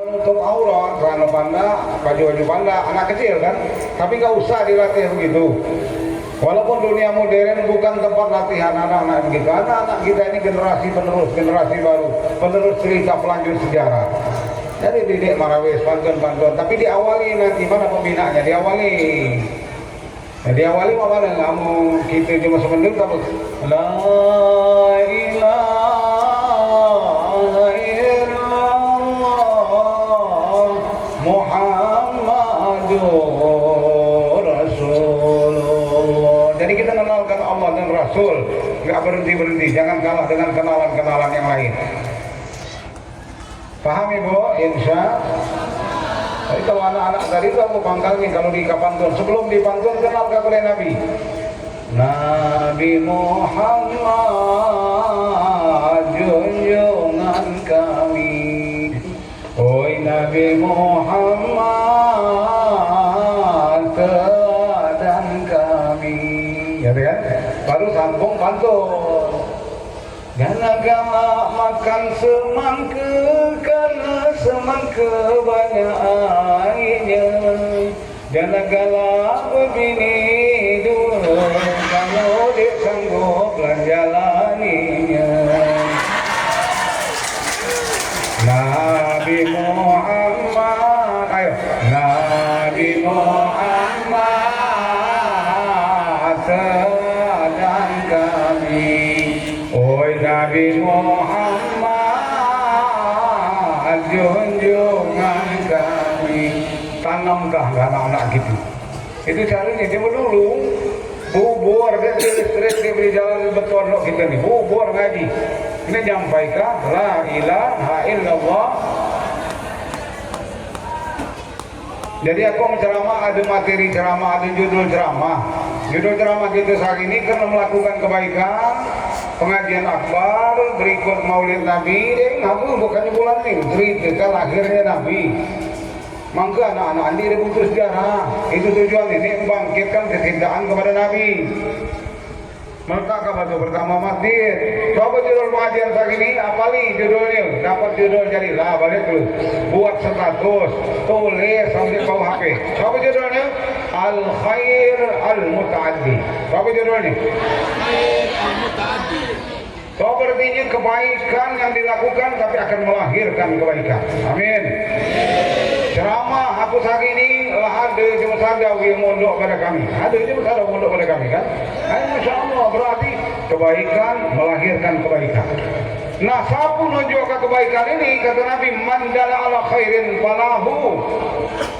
Untuk aurat, celana panda, baju-baju panda, anak kecil kan, tapi nggak usah dilatih begitu. Walaupun dunia modern bukan tempat latihan anak-anak begitu. Anak-anak kita ini generasi penerus, generasi baru, penerus cerita pelanjut sejarah. Jadi didik marawis, pantun-pantun, tapi diawali nanti mana pembinaannya, diawali. Ya, diawali mana kamu kita cuma semenit kamu la ilaha illallah Muhammadur Rasulullah. Jadi kita kenalkan Allah dan Rasul, nggak berhenti-berhenti, jangan kalah dengan kenalan-kenalan yang lain. Paham Ibu? Insya. Jadi kalau anak-anak tadi itu aku pangkalnya kalau di pantun, sebelum dipantun kenalkan oleh Nabi. Nabi Muhammad junjungan kami. Oi Nabi Muhammad teladan kami. Ya kan? Baru sambung pantun. Gala-gala makan semangka karena semangka banyak airnya. Gala-gala begini dulu kalau dia sanggup menjalaninya. Nabi Muhammad, ayo Nabi Muhammad teladan kami. Oi Nabi Muhammad junjungan kami. Tanamkah anak-anak gitu. Itu caranya dia dulu bubur dia stres dia beri jalan betul kita nih bubur ngaji. Ini nyampaikan la ilaha illallah. Jadi aku menceramah ada materi ceramah, ada judul ceramah. Judul ceramah kita saat ini karena melakukan kebaikan, pengajian akbar, berikut maulid Nabi. Aku bukannya bulan ini, cerita lahirnya Nabi. Maka anak-anak ini butuh sejarah. Itu tujuan ini membangkitkan kecintaan kepada Nabi. Maka kabar pertama masjid. Coba judul pengajian saat ini, apalagi judulnya. Dapat judul jadi lah balik dulu. Buat status, tulis sampai bawah HP. Coba judulnya Al Khair Al Mutaaddi. Coba judulnya Khair Al Mutaaddi. Coba artinya kebaikan yang dilakukan tapi akan melahirkan kebaikan. Amin. Ceramah aku saat ini lah ada cuma sadar yang mondok pada kami. Ada cuma sadar mondok pada kami kan. Masya Allah berarti kebaikan melahirkan kebaikan. Nah, siapa menunjukkan kebaikan ini? Kata Nabi, man dalla ala khairin falahu.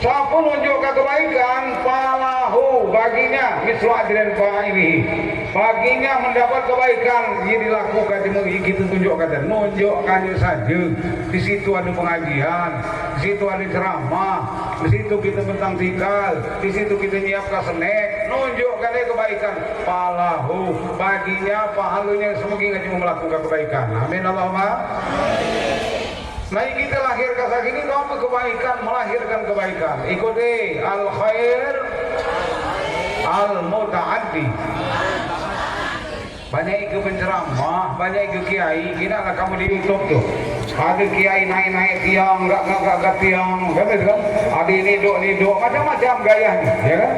Siapa menunjukkan kebaikan? Falahu, baginya mislu ajrin fa'ilihi. Baginya mendapat kebaikan. Ini dilakukan, kita tunjukkan, nunjukkannya saja. Di situ ada pengajian, di situ ada ceramah, di situ kita bentang tikal, di situ kita nyiapkan snack. Nunjukkan kebaikan. Falahu, baginya pahalunya semakin cuma melakukan kebaikan. Amin. Allahumma. Nah kita lahirkan saat ini kamu kebaikan melahirkan kebaikan. Ikuti al khair al mutaaddi. Banyak ikut penceramah, banyak ikut kiai. Kira lah kamu di YouTube tuh. Ada kiai naik-naik tiang, enggak tiang, kan? Ada ini dok, macam-macam gayanya, ya kan?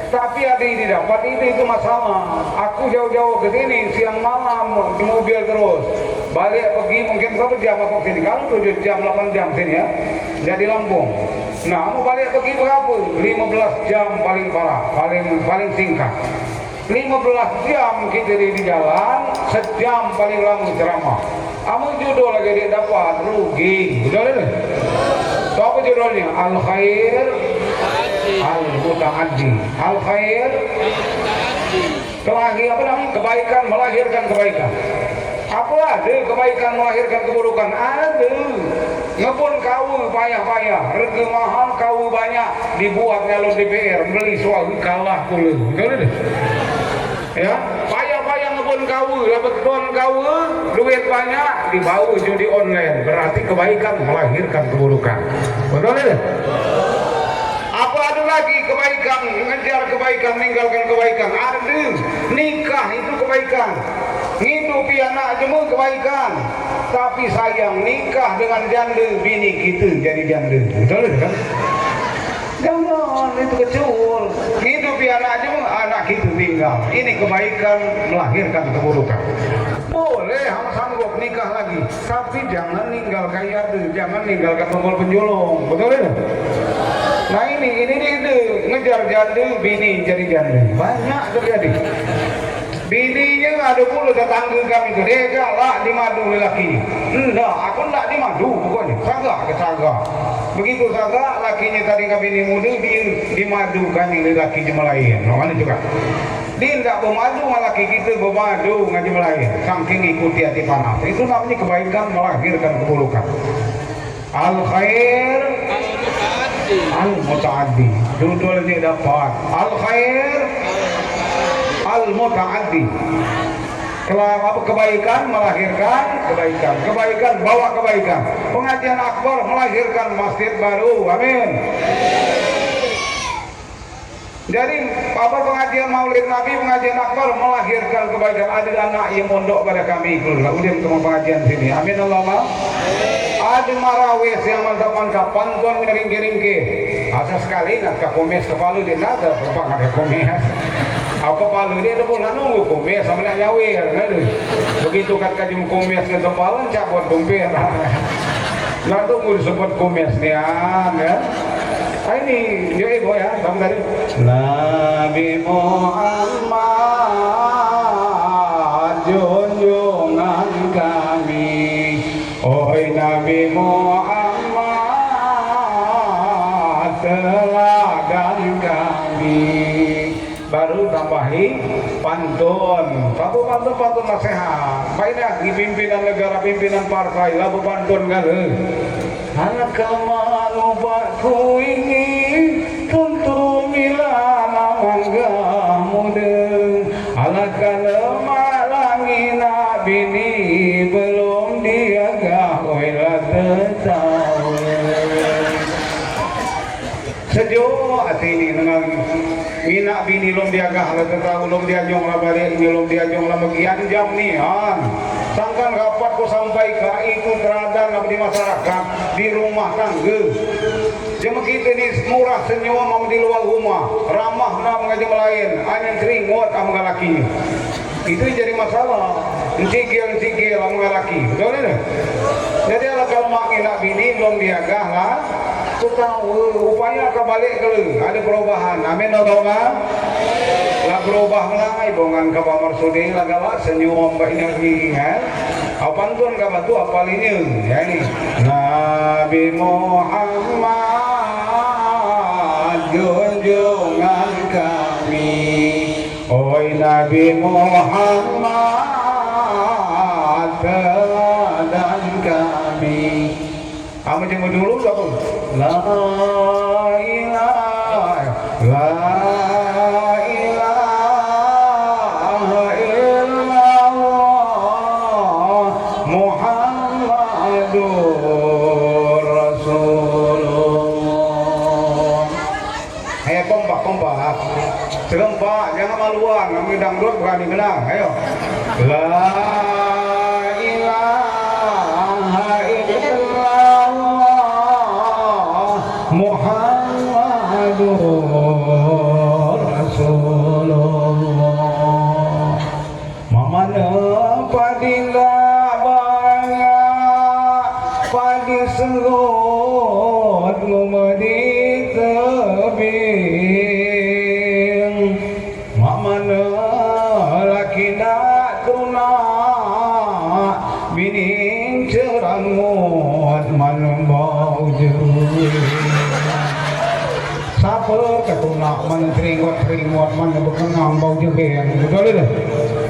Tapi ada ini dapat itu masalah. Aku jauh-jauh ke sini siang malam di mobil terus. Balik pergi mungkin berapa jam aku sini? Kalau 7 jam 8 jam sini ya. Jadi Lampung. Nah, mau balik pergi berapa? 15 jam paling parah, paling singkat. 15 jam kita di jalan, sejam paling lama ceramah. Amun judul lagi dia dapat rugi. Betul ini? Apa judulnya? Al Khair Al Mutaaddi. Al Khair lagi apa namanya? Kebaikan melahirkan kebaikan. Apa ada kebaikan melahirkan keburukan? Ada. Ngepun kau payah-payah, regi mahal kau banyak, dibuat nyalon DPR, beli soal kalah puluh. Betul ini? Ya, payah-payah ngepun kau, dapat bon kau, duit banyak, dibawa judi online. Berarti kebaikan melahirkan keburukan. Betul ini? Apa ada lagi kebaikan, mengejar kebaikan, meninggalkan kebaikan? Ada. Nikah itu kebaikan. Hidupi anak jemu kebaikan. tapi sayang nikah dengan janda, bini kita jadi janda. Betul kan? Jangan, itu kecil. Hidup anak aja, anak kita tinggal. Ini kebaikan melahirkan keburukan. Boleh hamba sanggup nikah lagi, tapi jangan ninggal kayak ada, jangan ninggal ke tombol penjolong. Betul ya? Nah ini ngejar janda, bini jadi janda. Banyak terjadi. Bininya ada pula tetangga kami itu, dia galak di madu lelaki. Enggak, aku enggak di madu pokoknya. Sagak ke sagak. Begitu sagak, lakinya tadi ke bini muda, dia di madu kan yang lelaki jemalain. Mana juga. Dia enggak bermadu, laki kita bermadu ngaji melain. Saking ikuti hati panas. Itu namanya kebaikan melahirkan keburukan. Al-khair al-muta'addi. Dua-duanya dapat. Al-khair al-muta'addi. Kalau kebaikan melahirkan kebaikan, kebaikan bawa kebaikan. Pengajian akbar melahirkan masjid baru. Amin. Jadi apa pengajian Maulid Nabi, pengajian akbar melahirkan kebaikan. Ada anak yang mondok pada kami keluar. Udah ketemu pengajian sini. Amin Allahumma. Ada marawis yang mantap-mantap, pantun ringke-ringke. Asal sekali nak ke komes kepala dia nada, berapa nak ke komes. Aku kepala dia ada pun nunggu komes sama nak nyawir. Begitu kat kaji komes ke kepala, cabut dompet. Nak tunggu disebut komes ni kan. Ini dia ego ya, sama tadi. Nabi Muhammad junjungan kami, oi Nabi Muhammad teladan kami. Baru tambahi pantun, satu pantun nasihat. Baiklah di pimpinan negara, pimpinan partai, lalu pantun kan? Anak kemalu bakku ini tentu milana mangga muda. Anak lemah langina bini belum diagah oilah tertawa. Sejuk hati ini dengan minak bini belum diagah lah tertawa, belum diajong lah balik, belum diajong lah bagian jam ni han. Sangkan rapat ku sampai ke itu teradan di masyarakat, di rumah tangga. Cuma kita ni murah senyum mau di luar rumah, ramah nak mengaji melain, hanya seringot sama laki. Itu jadi masalah. Encikil sama laki, betul tak? Jadi kalau mak nak bini belum diagah lah, tu tahu upaya kebalik ke ada perubahan. Amin Allahumma. Lah berubah lah ibongan ka pamarsudi lagawa senyum ba ini kan. Apantun ka batu apalinya ya ini. Nabi Muhammad junjungan kami. Oi Nabi Muhammad teladan kami. Kamu jemput dulu tak pun? La ilaha illallah Muhammadur Rasulullah. Ayo kompak. Serempak, jangan maluan. Kami dangdut berani menang. Ayo. La ilaha illallah Muhammadur Rasulullah. Mamana padila bangga padi serut ngumadi tebing. Mamana laki nak tuna bini cerangut manembau jeruh. Siapa ketunak meneringot mana berkenang bau jebeng, betul tak?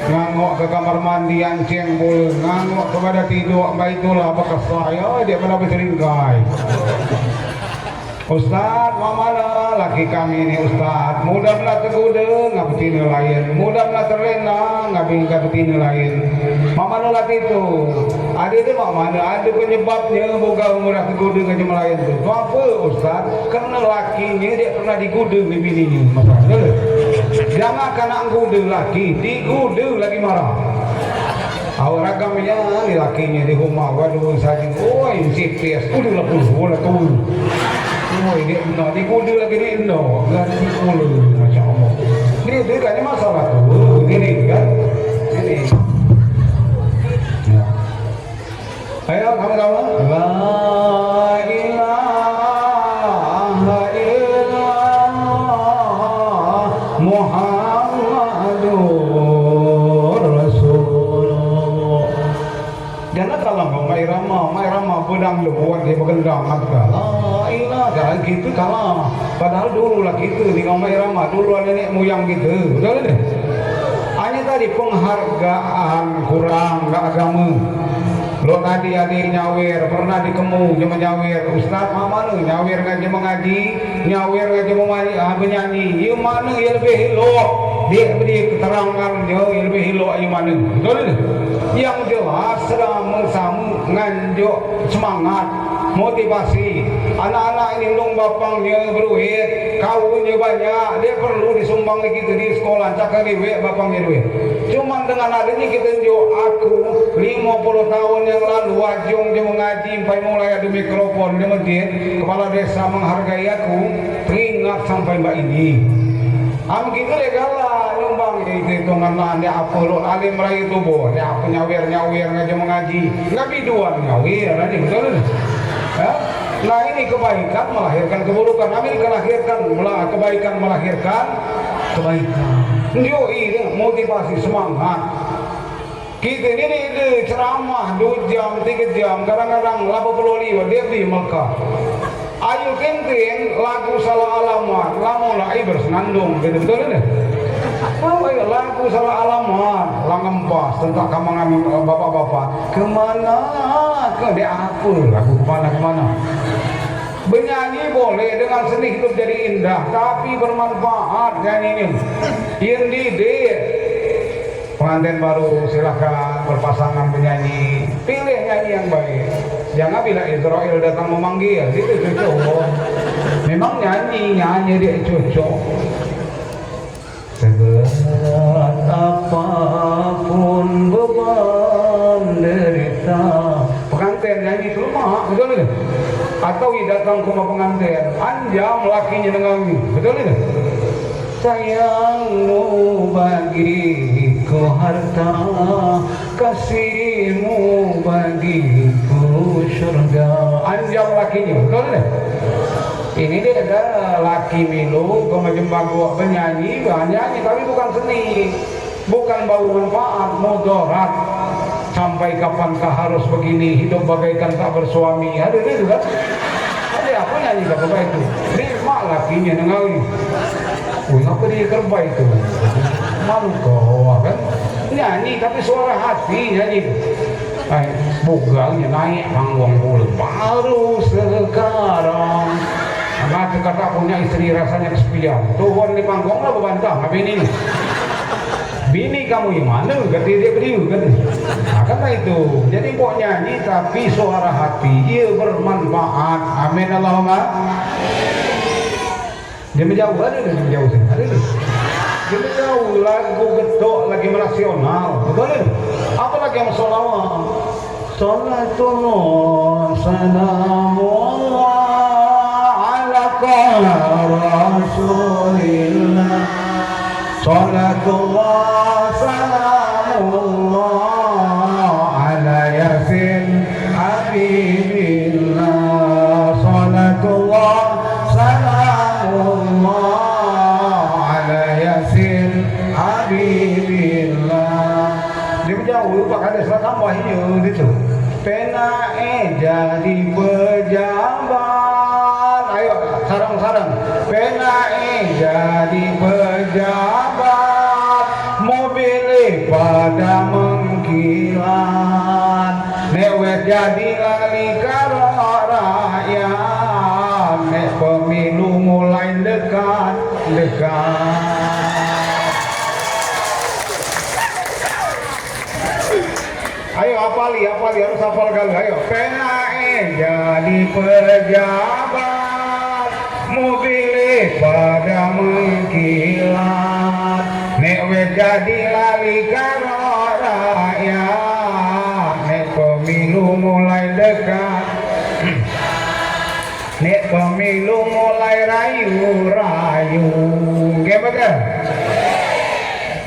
Ngangok ke kamar mandi anceng bul, ngangok kepada tidur, baitulah bekas saya dia pada berseringkai. Ustaz, mamala laki kami ini Ustaz, mudah belah tergoda ngap betina lain, mudah belah terlena ngap ingkat betina lain. Mamala laki itu, ada itu mamala, ada penyebabnya boga mudah tergoda ngap betina lain tu. Tu apa Ustaz? Kerana lakinya dia pernah digoda oleh bininya, masalah. Jangan kena goda laki, digoda lagi marah. Awak ragamnya lakinya di rumah waduh saja. Oh ini CPS kudu lah puluh lah tuh. Oh ini no di kudu lagi di no ganti puluh macam Allah. Ini kan masalah tuh ini kan ini. Ya. Ayo kamu-kamu. La ilaha illallah Muhammadur Rasulullah. Jangan kalau Mairama pedang lebuan dia bergendang maka la ilaha jangan gitu kalah. Padahal dulu lah gitu di Mairama dulu nenek moyang gitu. Betul deh. Hanya tadi penghargaan kurang nggak agama. Lo tadi adik nyawer pernah dikemu cuma nyawer Ustaz mana nyawer ngaji mengaji nyawer ngaji menyanyi iya mana iya lebih hilo dia beri keterangan dia lebih hilo iya mana betul yang jelas sama nganjuk semangat motivasi anak-anak ini dong bapangnya beruit kawunya banyak dia perlu disumbang gitu di sekolah cakap duit bapangnya duit cuman dengan adanya kita tunjuk aku 50 tahun yang lalu wajong dia mengaji sampai mulai ada mikrofon dia mentin kepala desa menghargai aku teringat sampai mbak ini gitu legal lah nyumbang itu hitungan lah dia apa lo alim rayu tubuh dia apa nyawer ngaji mengaji nggak biduan nyawer nanti betul ya? Nah ini kebaikan melahirkan keburukan amin kebaikan melahirkan kebaikan ini motivasi semangat kita ini ceramah 2 jam 3 jam kadang-kadang 80 dia di Mekah ayo kenting lagu salah alamat lamulah bersenandung gitu betul ini lagu salah alamat langempas tentang kamangan bapak-bapak kemana ke dia apa lagu kemana bernyanyi boleh dengan seni hidup jadi indah tapi bermanfaat nyanyi ini didik pengantin baru silakan berpasangan penyanyi pilih nyanyi yang baik jangan bila Israel datang memanggil itu cocok memang nyanyi dia cocok seberat apapun beban derita pengantin nyanyi itu lemah betul tidak? Atau datang ke rumah pengantin anjam lakinya dengan betul tidak? Sayangmu bagiku harta kasihmu bagiku surga anjam lakinya betul tidak? Ini dia ada laki milu kemajemba gua penyanyi tapi bukan seni bukan bau manfaat mudarat sampai kapankah harus begini hidup bagaikan tak bersuami ada juga ada apa nyanyi apa itu nikmat lakinya nengawi ngapa dia kerba itu malu kau kan nyanyi tapi suara hati nyanyi bugalnya naik panggung baru sekarang maka kata punya istri rasanya kesepian turun di panggung lah berbantah tapi ini bini kamu yang mana ganti dia beriu kan karena itu jadi kok nyanyi tapi suara hati ia bermanfaat amin Allahumma dia menjauh ada dia menjauh lagu getok lagi nasional betul apa lagi yang sholawat salatullah salamullah ala rasulillah salatullah salamullah ala yasin habibillah salatullah salamullah ala yasin habibillah dia menjauh pakai ada tambah ini itu pena jadi pejabat ayo sarang-sarang pena jadi pejabat mobil pada mengkilat newet jadi lali karo rakyat nek pemilu mulai dekat ayo apali harus hafal kali ayo PAE jadi pejabat mobil pada mengkilat nek wes jadi lali karo rakyat pemilu mulai dekat. Nek pemilu mulai rayu-rayu. Gimana?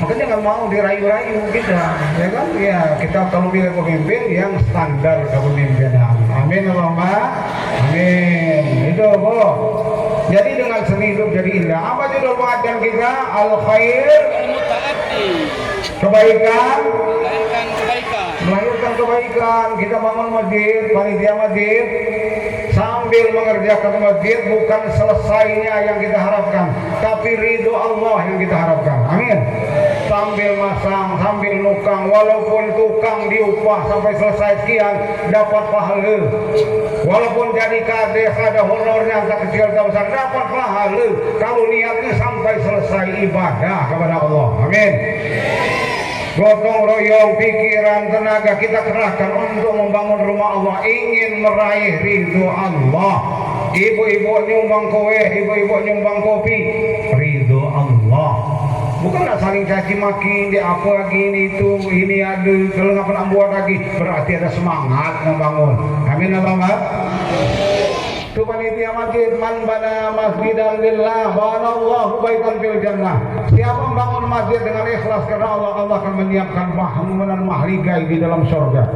Makanya nggak mau dirayu-rayu kita, ya kan? Ya kita kalau milih pemimpin yang standar kepemimpinan. Amin Allahumma. Amin. Itu Bu. Jadi dengan seni hidup jadi indah. Apa judul pengajian kita? Al khair. Kebaikan. Melahirkan kebaikan. Kita bangun masjid, panitia masjid. Sambil mengerjakan masjid bukan selesainya yang kita harapkan, tapi ridho Allah yang kita harapkan. Amin. Sambil masang, sambil nukang, walaupun tukang diupah sampai selesai sekian dapat pahala. Walaupun jadi kades ada honornya tak kecil tak besar dapat pahala. Kalau niatnya sampai selesai ibadah kepada Allah. Amin. Gotong royong pikiran tenaga kita kerahkan untuk membangun rumah Allah, ingin meraih ridho Allah. Ibu-ibu nyumbang kue, ibu-ibu nyumbang kopi, ridho Allah. Bukan nak saling caci maki, dia apa lagi ini ada, kalau nggak pernah buat lagi, berarti ada semangat membangun. Amin Allahumma. Itu panitia masjid, man bana masjidan lillah banallahu baitan fil jannah. Siapa membangun masjid dengan ikhlas karena Allah, Allah akan menyiapkan bangunan mahligai di dalam surga.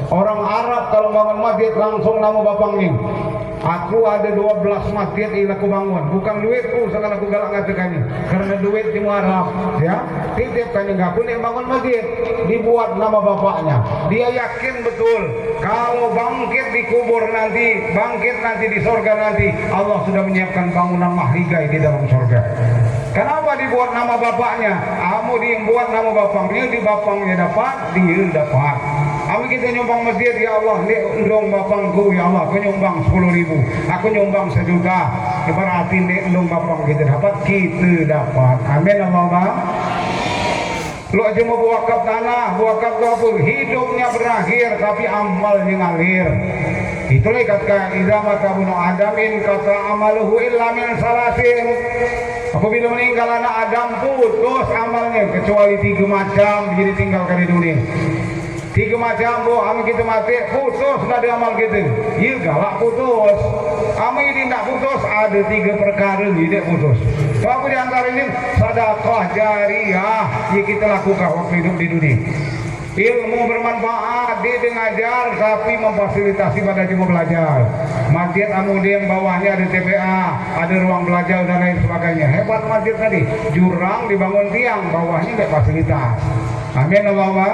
Orang Arab kalau bangun masjid langsung nama bapangnya. Aku ada 12 masjid yang aku bangun, bukan duitku sekarang aku galak ngatakannya, karena duit di Arab, ya. Titip kan enggak aku nih bangun masjid, dibuat nama bapaknya. Dia yakin betul kalau bangkit di kubur nanti, bangkit nanti di surga nanti, Allah sudah menyiapkan bangunan mahligai di dalam surga. Kenapa dibuat nama bapaknya? Kamu dibuat nama bapaknya, di bapaknya dapat, dia dapat. Kami kita nyumbang masjid, ya Allah, nek ndong bapangku, ya Allah, aku nyumbang 10.000, aku nyumbang 1 juta. Berarti nek ndong bapang kita dapat, kita dapat. Amin Allahumma. Lu aja mau wakaf tanah, wakaf apa? Hidupnya berakhir, tapi amalnya ngalir. Itulah kata idza mata bunu adamin kata amaluhu illa min salasin. Apabila meninggal anak Adam putus amalnya kecuali 3 macam jadi tinggalkan di dunia. 3 macam bu, kami kita mati putus dari amal kita. Iya galak putus. Kami ini tidak putus, ada 3 perkara tidak putus. Apa di antara ini? Sedekah jariyah yang kita lakukan waktu hidup di dunia. Ilmu bermanfaat, dia mengajar tapi memfasilitasi pada cuma belajar. Masjid Amudim bawahnya ada TPA, ada ruang belajar dan lain sebagainya. Hebat masjid tadi, jurang dibangun tiang, bawahnya ada fasilitas. Amin Allahumma.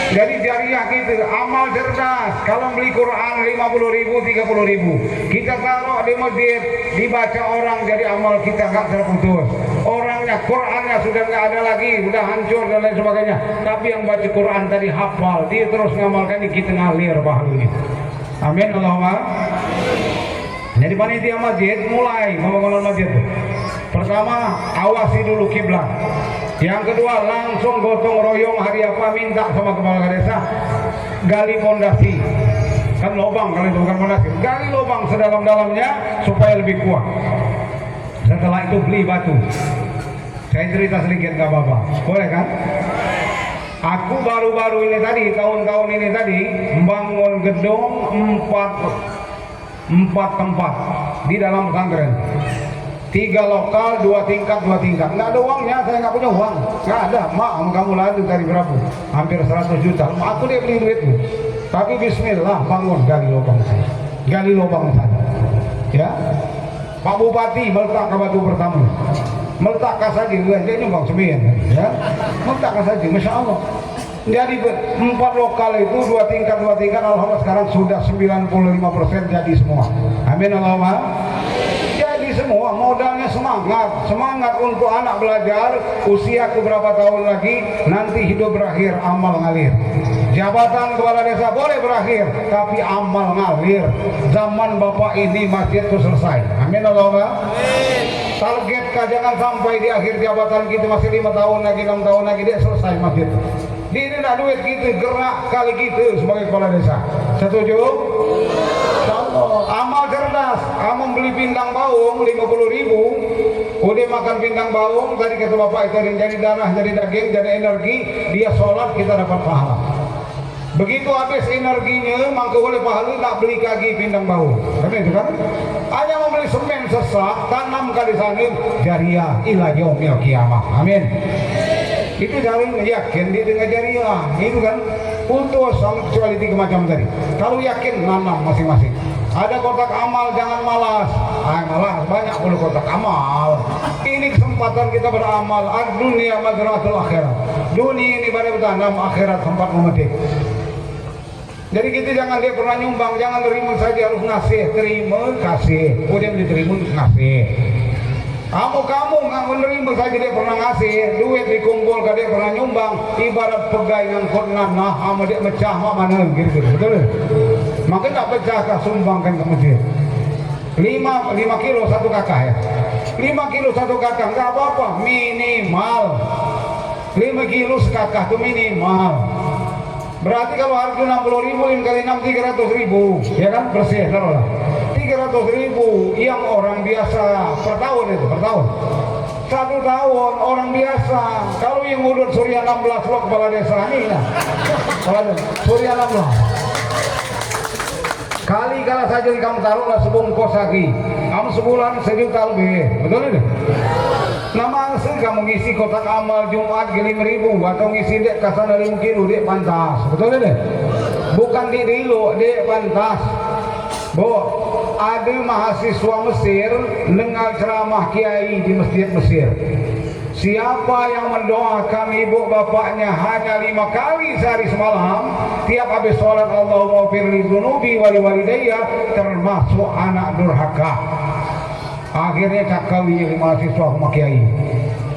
Jadi jariah kita, amal cerdas. Kalau beli Quran 50.000, 30.000, kita taruh di masjid, dibaca orang, jadi amal kita nggak terputus. Orangnya, Qurannya sudah nggak ada lagi, sudah hancur dan lain sebagainya. Tapi yang baca Quran tadi hafal, dia terus ngamalkan, kita ngalir pahalanya. Amin Allahumma. Jadi panitia masjid mulai membangun masjid. Pertama, awasi dulu kiblat. Yang kedua, langsung gotong royong hari apa minta sama kepala desa gali fondasi. Kan lubang kalau itu bukan fondasi. Gali lubang sedalam-dalamnya supaya lebih kuat. Setelah itu beli batu. Saya cerita sedikit nggak apa-apa. Boleh kan? Aku baru-baru ini tadi, tahun-tahun ini tadi membangun gedung 4 tempat di dalam pesantren. 3 lokal, 2 tingkat, 2 tingkat. Nggak ada uangnya, saya nggak punya uang. Nggak ada. Mak, kamu lalu dari berapa? Hampir 100 juta. Aku dia beli duitmu. Tapi bismillah, bangun gali lubang saya. Gali lubang saya. Ya. Pak Bupati meletakkan batu pertama. Meletakkan saja, dia nyumbang semen. Ya. Meletakkan saja, Masya Allah. Jadi 4 lokal itu 2 tingkat, 2 tingkat. Alhamdulillah sekarang sudah 95% jadi semua. Amin Allahumma. Semua modalnya semangat untuk anak belajar. Usia beberapa tahun lagi nanti hidup berakhir, amal ngalir. Jabatan kepala desa boleh berakhir, tapi amal ngalir. Zaman bapak ini masjid itu selesai. Amin Allahumma. Target jangan sampai di akhir jabatan kita masih 5 tahun lagi, 6 tahun lagi dia selesai masjid. Ini tidak duit kita, gerak kali kita sebagai kepala desa. Setuju? Amal cerdas. Kamu beli pindang baung 50.000, udah makan pindang baung tadi kata bapak itu jadi darah, jadi daging, jadi energi. Dia sholat kita dapat pahala. Begitu habis energinya, maka oleh pahala nak beli kaki pindang bau. Kan itu kan? Hanya membeli semen sesak, tanam di sana jariah ila yaumil kiamah. Amin. Itu jaring yakin dia dengan jariah. Itu kan untuk kecuali 3 macam tadi. Kalau yakin nanam masing-masing. Ada kotak amal, jangan malas. Malas banyak puluh kotak amal. Ini kesempatan kita beramal. Dunia madratul akhirat. Dunia ini pada bertanam, akhirat tempat memetik. Jadi kita jangan dia pernah nyumbang, jangan terima saja, harus ngasih, terima kasih. Kemudian diterima ngasih. Kamu nggak menerima saja dia pernah ngasih, duit dikumpul dia pernah nyumbang, ibarat pegai ngangkut nanah, sama dia mecah mana gitu, betul? Maka tak pecah kah sumbangkan ke masjid. 5 kilo satu kakak ya. 5 kilo satu kakak nggak apa-apa, minimal. 5 kilo sekakak itu minimal. Berarti kalau harga 60.000 kali 6 300.000, ya kan bersih taruhlah. 300.000 yang orang biasa per tahun itu per tahun. 1 tahun orang biasa. Kalau yang urut Surya 16 lo kepala desa ini lah. Surya 16. Kali kala saja kamu taruhlah sebungkus lagi. Kamu sebulan 1 juta lebih, betul ini? Nama asli kamu ngisi kotak amal Jumat 5.000 atau ngisi dek kasana 5 kilo dek pantas, betul ini? Bukan di dulu dek pantas. Ada mahasiswa Mesir dengar ceramah kiai di masjid Mesir. Siapa yang mendoakan ibu bapaknya hanya 5 kali sehari semalam, tiap habis sholat Allahumma firli dunubi wali walidayya, termasuk anak durhaka. Akhirnya cakawi mahasiswa sama kiai.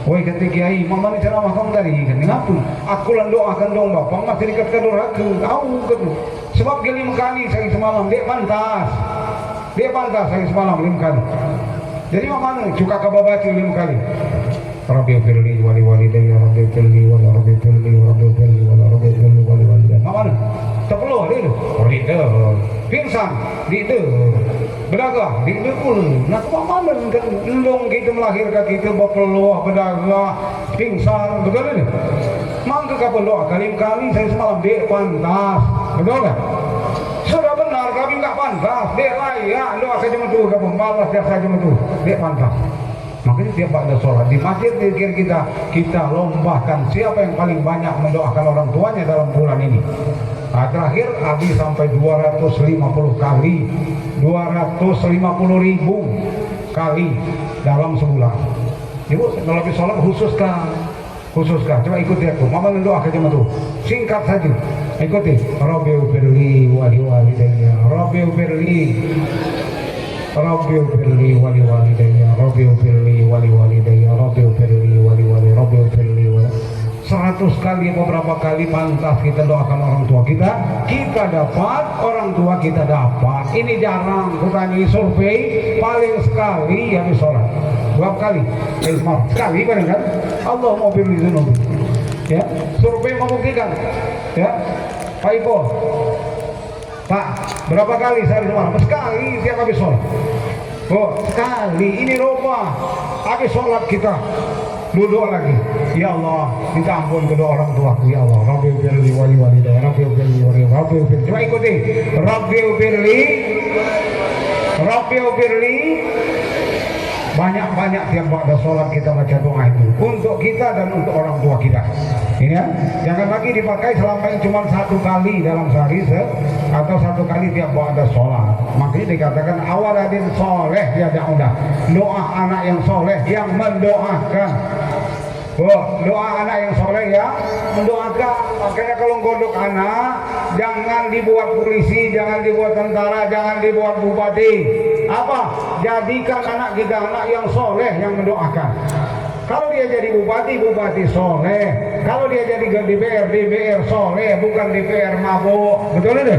Woi kata kiai, mama ni ceramah kamu tadi kan? Kenapa? Aku lan doakan dong bapak masih dekat ke durhaka. Tahu gitu. Sebab 5 kali sehari semalam dia pantas. Dia pantas sehari semalam 5 kali. Jadi mama ni cuka kababaca 5 kali. Rabbi firli wali walidayya, Rabbi firli wali Rabbi firli Rabbi firli wali Rabbi firli wali walidayya. Mana? Terpeluh dia tu. Oh dia pingsan, dia berdagang, dia pun. Nak mana lelong kita melahirkan kita berpeluh, berdagang, pingsan, betul ni? Mangga kau doa kali-kali saya semalam dia pantas, betul kan? Sudah benar kami enggak pantas, dia layak doa saja macam tu, kau malas dia saja macam tu, dia pantas. Makanya tiap pada sholat di masjid zikir kita lombakan siapa yang paling banyak mendoakan orang tuanya dalam bulan ini. Nah, terakhir Abi sampai 250 kali, 250.000 kali dalam sebulan. Ibu kalau habis sholat khususkan. Coba ikuti aku. Mama mendoakan cuma tuh. Singkat saja. Ikuti. Rabbi firli wali walidayya. Rabbi firli. Rabbi firli wali walidayya, Rabbi firli wali walidayya, Rabbi firli wali wali, Rabbi firli wali. 100 kali beberapa kali pantas kita doakan orang tua kita dapat, orang tua kita dapat. Ini jarang, bukan ini survei paling sekali habis sholat. Berapa kali? Sekali kan? Allah mau pilih dunubi. Ya, survei membuktikan. Ya, Pak Ipo. Pak, berapa kali sehari semalam? Sekali tiap habis sholat. Sekali. Ini lupa. Habis sholat kita duduk lagi. Ya Allah, minta ampun kedua orang tuaku. Ya Allah, Rabbi firli wali walidayya, Rabbi firli wali, Rabbi firli. Coba ikuti. Rabbi firli. Banyak-banyak tiap waktu sholat kita baca doa itu untuk kita dan untuk orang tua kita. Ini ya, jangan lagi dipakai selama ini cuma 1 kali dalam sehari atau 1 kali tiap waktu sholat. Makanya dikatakan awal adin soleh ya udah doa anak yang soleh yang mendoakan. Doa anak yang soleh ya mendoakan. Makanya kalau godok anak jangan dibuat polisi, jangan dibuat tentara, jangan dibuat bupati. Apa? Jadikan anak kita anak yang soleh yang mendoakan. Kalau dia jadi bupati soleh. Kalau dia jadi DPR soleh, bukan DPR mabuk. Betul itu?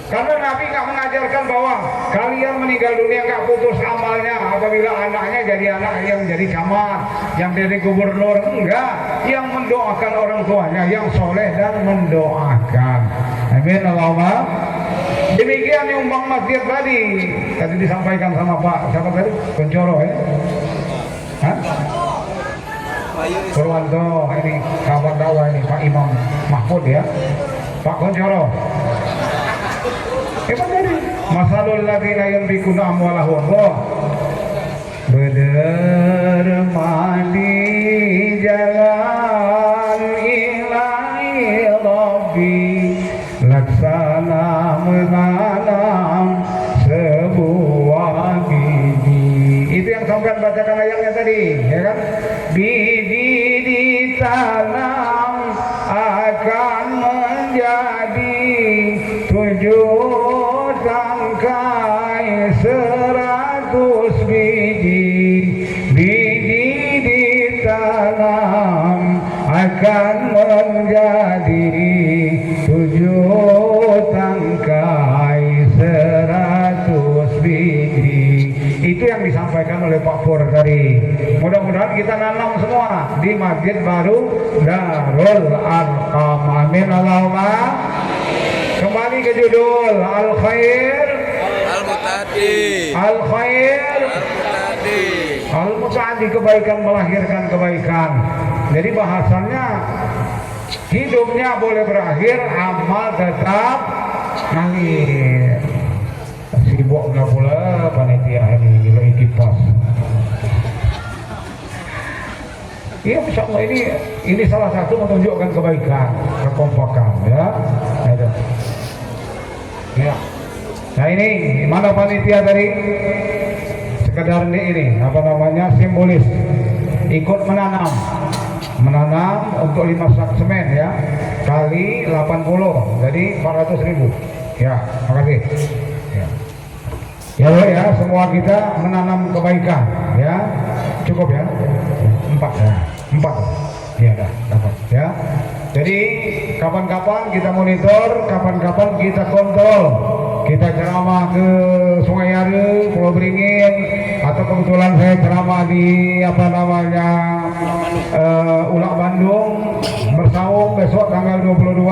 Karena Nabi nggak mengajarkan bahwa kalian meninggal dunia nggak putus amalnya apabila anaknya jadi anak yang jadi camat, yang jadi gubernur. Enggak, yang mendoakan orang tuanya, yang soleh dan mendoakan. Amin Allahumma. Demikian nyumbang masjid tadi disampaikan sama Pak siapa tadi? Kuncoro ya? Hah? Purwanto, ini kawan dakwah ini Pak Imam Mahfud ya. Pak Kuncoro. Tadi masalul ladzina yunfikuna amwalahum berdermani jalan ilahi Rabbi laksana menanam sebuah biji. Itu yang sampai bacakan ayatnya tadi, ya kan? Biji ditanam akan menjadi 7 tangkai 100 biji. Biji ditanam akan menjadi 7 tangkai 100 biji. Itu yang disampaikan oleh Pak Pur tadi. Mudah-mudahan kita nanam semua di Masjid Baru Darul Arqam. Amin Allahumma. Kembali ke judul Al-Khair Al-Mutadi. Al-Khair Al-Mutadi. Al-Mutadi, kebaikan melahirkan kebaikan. Jadi bahasannya hidupnya boleh berakhir, amal tetap ngalir. Sibuk nggak pula panitia ini gila kipas. Iya, insya Allah ini salah satu menunjukkan kebaikan, kekompakan, ya. Ya. Nah ini mana panitia tadi? Sekedar ini apa namanya, simbolis ikut menanam untuk 5 sak semen, ya, kali 80, jadi 400.000. Ya, makasih. Ya, ya, semua kita menanam kebaikan, ya. Cukup ya? 4 ya. 4. Ya, dah dapat, ya. Jadi kapan-kapan kita monitor, kapan-kapan kita kontrol. Kita ceramah ke Sungai Are, Pulau Beringin, atau kebetulan saya ceramah di apa namanya Ulak Bandung, Bersaung besok tanggal 22.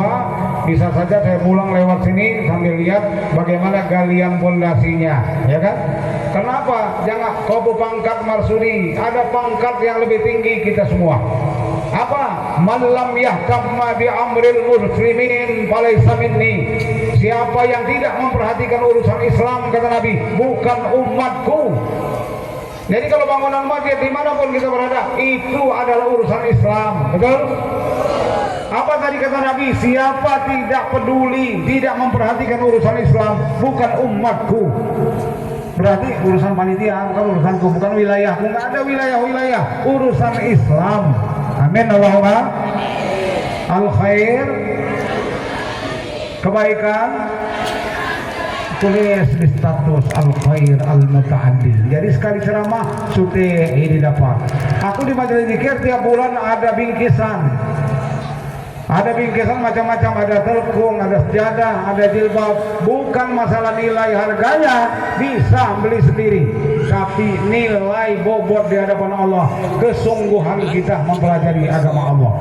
Bisa saja saya pulang lewat sini sambil lihat bagaimana galian pondasinya, ya kan? Kenapa? Jangan kau pangkat Marsudi, ada pangkat yang lebih tinggi kita semua. Apa? Man lam yahtamma bi amril muslimin falaysa minni. Siapa yang tidak memperhatikan urusan Islam, kata Nabi, bukan umatku. Jadi kalau bangunan masjid dimanapun kita berada, itu adalah urusan Islam, betul? Apa tadi kata Nabi? Siapa tidak peduli, tidak memperhatikan urusan Islam, bukan umatku. Berarti urusan panitia, bukan urusanku, bukan wilayahku. Nggak ada wilayah-wilayah, urusan Islam. Amin Allahumma. Al-Khair, kebaikan, tulis di status Al-Khair Al-Muta'addi. Jadi sekali ceramah sudah ini dapat. Aku di majelis zikir tiap bulan ada bingkisan. Ada bingkisan macam-macam, ada telkung, ada sejadah, ada jilbab. Bukan masalah nilai harganya, bisa beli sendiri. Tapi nilai bobot di hadapan Allah, kesungguhan kita mempelajari agama Allah.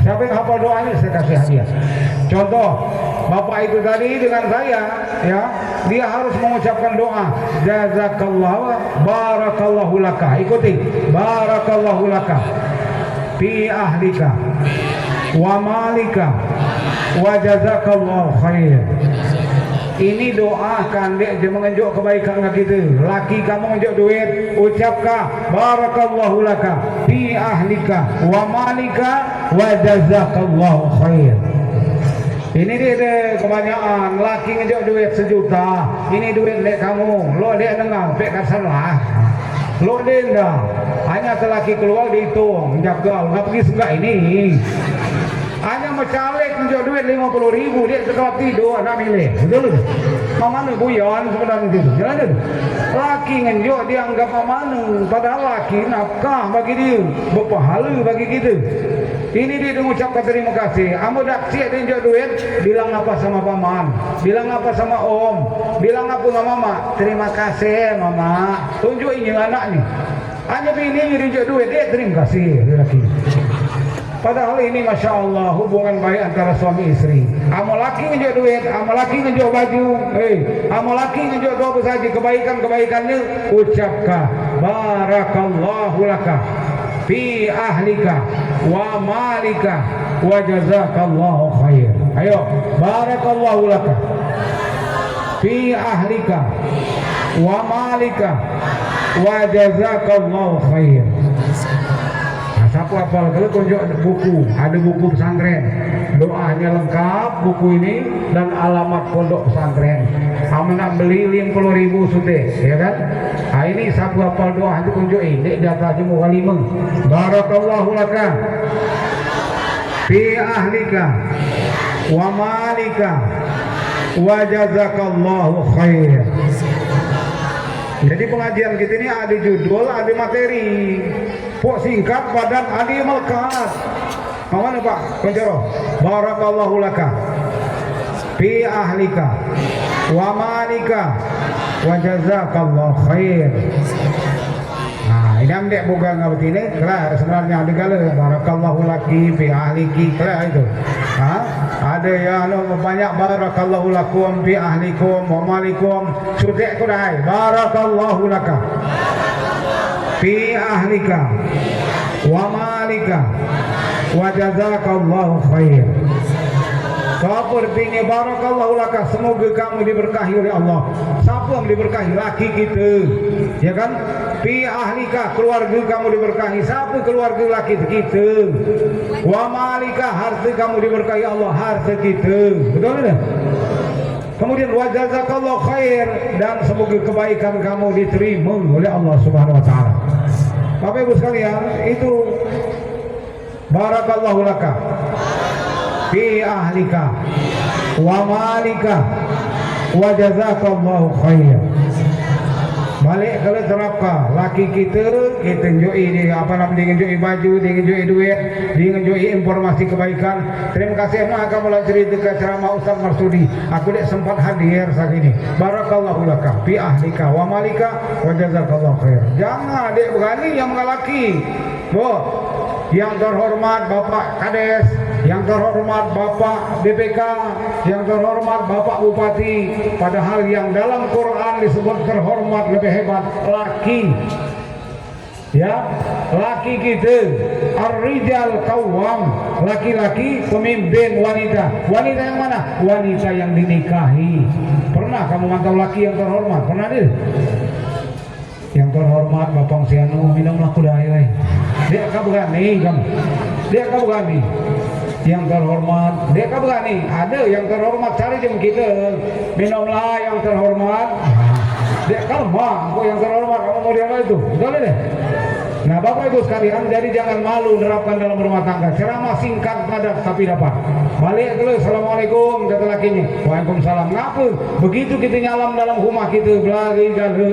Siapa yang hafal doanya saya kasih hadiah. Contoh, bapak itu tadi dengan saya, ya, dia harus mengucapkan doa. Jazakallahu barakallahu laka. Ikuti. Barakallahu laka fi ahlika wa malika wa jazakallahu khair. Ini doa kan dia mengenjuk kebaikan dengan kita. Laki kamu mengenjuk duit, ucapkan barakallahu laka fi ahlika wa malika wa jazakallahu khair. Ini dia kebanyakan laki ngejuk duit 1 juta. Ini duit dek kamu, lo dek dengar, dek salah. Lo dek dah. Hanya telaki keluar dihitung, jaga, nggak pergi suka ini. Hanya mencalek ngejuk duit 50.000, dia sekolah tidur, nak milih, betul? Mamanu buyon sebenarnya itu, jalan itu. Laki ngejuk dianggap mamanu, padahal laki nafkah bagi dia, berpahala bagi kita. Ini dia mengucapkan terima kasih. Amu dak siap dia duit, bilang apa sama paman, bilang apa sama om, bilang apa sama mama. Terima kasih mama. Tunjukin anak nih. Hanya bini dia duit, dia terima kasih laki. Padahal ini masya Allah hubungan baik antara suami istri. Amu laki ngejuk duit, amu laki ngejuk baju, amu laki ngejuk doa saja kebaikannya. Ucapkan barakallahu laka fi ahlika wa malika wa jazakallahu khair. Ayo, barakallahu laka fi ahlika wa malika wa jazakallahu khair. Nah, siapa hafal kalau tunjuk buku, ada buku pesantren, doanya lengkap buku ini dan alamat pondok pesantren. Kamu nak beli 50.000 sudah, ya kan? Nah, ini siapa hafal doa itu tunjuk ini data jemu kalimah. Barakallahu laka fi ahlika wa malika wa jazakallahu khair. Jadi pengajian kita ini ada judul, ada materi. Pok singkat badan ada melekat. Mana Pak Pencero? Barakallahu laka fi ahlika wa malika wa jazakallahu khair. Nah, ini amdek buka ngerti ini, kelar sebenarnya ada kala barakallahu laki fi ahliki, kelar itu. Ada yang banyak barakallahu lakum fi ahlikum wa malikum. Sudah kurai barakallahu laka fi ahlika wa malika wa jazakallahu khair. Siapa berpingin barakallahu laka, semoga kamu diberkahi oleh Allah. Siapa yang diberkahi? Laki kita, ya kan? Fi ahlika, keluarga kamu diberkahi. Siapa keluarga laki kita? Wa malika, harta kamu diberkahi Allah, harta kita. Betul tidak? Kemudian wa jazakallahu khair, dan semoga kebaikan kamu diterima oleh Allah Subhanahu wa taala. Bapak Ibu sekalian, itu barakallahu laka fi ahlika wa malika wa jazakallahu khair. Balik kalau terapkan laki kita enjoy dia apa namanya, enjoy baju, dia enjoy duit, dia enjoy informasi kebaikan. Terima kasih mak kamu lah cerita ke ceramah Ustaz Marsudi. Aku dek sempat hadir saat ini. Barakallahu laka fi ahlika wa malika wa jazakallahu khair. Jangan dek berani yang mengalaki. Yang terhormat Bapak Kades, yang terhormat Bapak BPK, yang terhormat Bapak Bupati, padahal yang dalam Quran disebut terhormat lebih hebat laki. Ya, laki kita ar-rijal qawwam, laki-laki pemimpin wanita. Wanita yang mana? Wanita yang dinikahi. Pernah kamu mantau laki yang terhormat? Pernah deh? Yang terhormat Bapak Sianu minumlah kudai. Dia berani kamu. Dia berani. Yang terhormat, dia berani. Ada yang terhormat cari jam kita. Minumlah yang terhormat. Dia kalma, kok yang terhormat kamu mau dia itu. Betul deh. Nah, Bapak Ibu sekalian, jadi jangan malu menerapkan dalam rumah tangga. Ceramah singkat padat tapi dapat. Balik dulu, assalamualaikum kata lakinya. Waalaikumsalam. Ngapa? Begitu kita nyalam dalam rumah kita, belagi galau